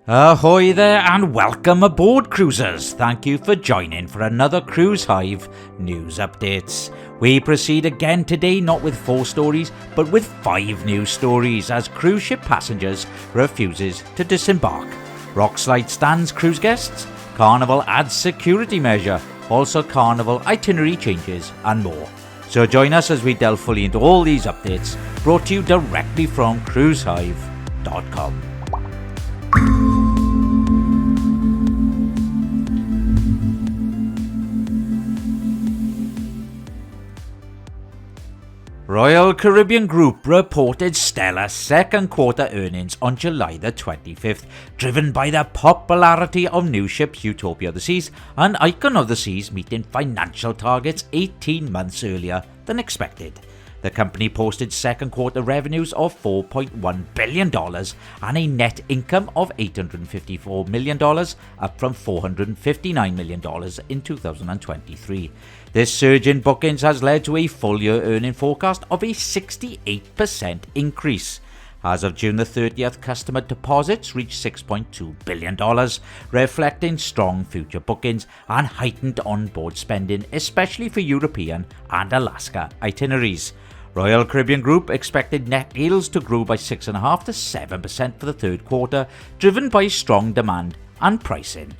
Ahoy there and welcome aboard, cruisers. Thank you for joining for another Cruise Hive news updates. We proceed again today not with 4 stories but with 5 news stories as cruise ship passengers refuses to disembark. Rockslide stands cruise guests, Carnival adds security measure, also Carnival itinerary changes and more. So join us as we delve fully into all these updates brought to you directly from cruisehive.com. Royal Caribbean Group reported stellar second quarter earnings on July the 25th, driven by the popularity of new ships Utopia of the Seas and Icon of the Seas meeting financial targets 18 months earlier than expected. The company posted second quarter revenues of $4.1 billion and a net income of $854 million, up from $459 million in 2023. This surge in bookings has led to a full-year earning forecast of a 68% increase. As of June the 30th, customer deposits reached $6.2 billion, reflecting strong future bookings and heightened onboard spending, especially for European and Alaska itineraries. Royal Caribbean Group expected net yields to grow by 6.5% to 7% for the third quarter, driven by strong demand and pricing.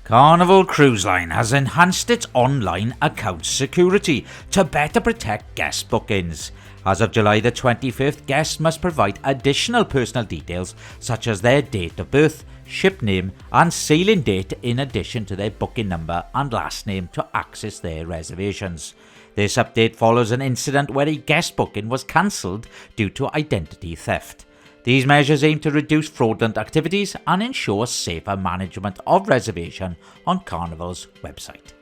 Carnival Cruise Line has enhanced its online account security to better protect guest bookings. As of July the 25th, guests must provide additional personal details such as their date of birth, ship name and sailing date in addition to their booking number and last name to access their reservations. This update follows an incident where a guest booking was cancelled due to identity theft. These measures aim to reduce fraudulent activities and ensure safer management of reservation on Carnival's website.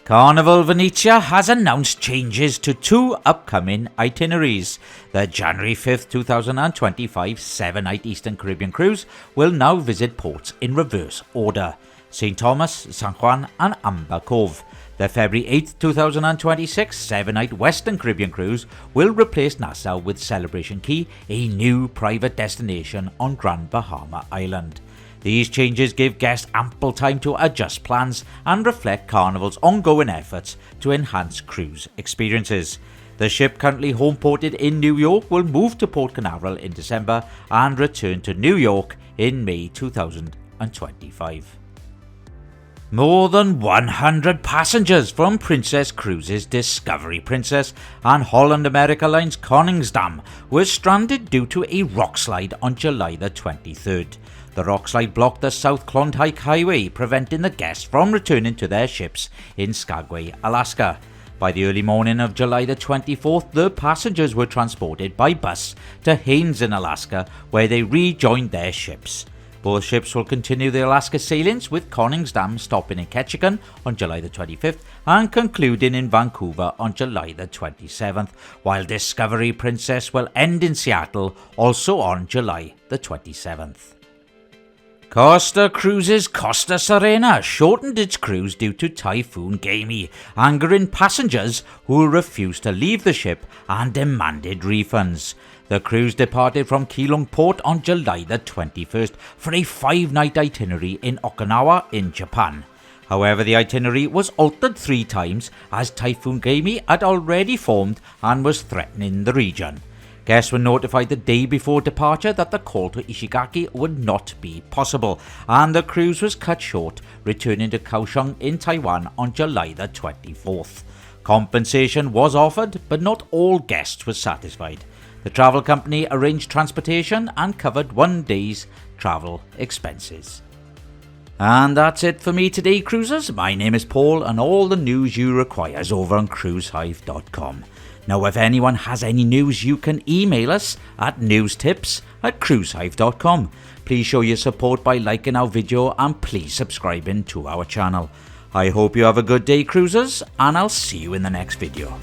Carnival Venezia has announced changes to 2 upcoming itineraries. The January 5th, 2025 7-night Eastern Caribbean cruise will now visit ports in reverse order: St. Thomas, San Juan and Amber Cove. The February 8th, 2026 7-night Western Caribbean cruise will replace Nassau with Celebration Key, a new private destination on Grand Bahama Island. These changes give guests ample time to adjust plans and reflect Carnival's ongoing efforts to enhance cruise experiences. The ship, currently homeported in New York, will move to Port Canaveral in December and return to New York in May 2025. More than 100 passengers from Princess Cruises Discovery Princess and Holland America Line's Koningsdam were stranded due to a rockslide on July the 23rd. The rockslide blocked the South Klondike Highway, preventing the guests from returning to their ships in Skagway, Alaska. By the early morning of July the 24th, the passengers were transported by bus to Haines in Alaska, where they rejoined their ships. Both ships will continue the Alaska sailings, with Koningsdam stopping in Ketchikan on July the 25th and concluding in Vancouver on July the 27th, while Discovery Princess will end in Seattle also on July the 27th. Costa Cruises Costa Serena shortened its cruise due to Typhoon Gamey, angering passengers who refused to leave the ship and demanded refunds. The cruise departed from Keelung Port on July the 21st for a 5-night itinerary in Okinawa in Japan. However, the itinerary was altered 3 times as Typhoon Gamey had already formed and was threatening the region. Guests were notified the day before departure that the call to Ishigaki would not be possible, and the cruise was cut short, returning to Kaohsiung in Taiwan on July the 24th. Compensation was offered, but not all guests were satisfied. The travel company arranged transportation and covered 1 day's travel expenses. And that's it for me today, cruisers. My name is Paul, and all the news you require is over on cruisehive.com. Now, if anyone has any news, you can email us at newstips@cruisehive.com. Please show your support by liking our video and please subscribing to our channel. I hope you have a good day, cruisers, and I'll see you in the next video.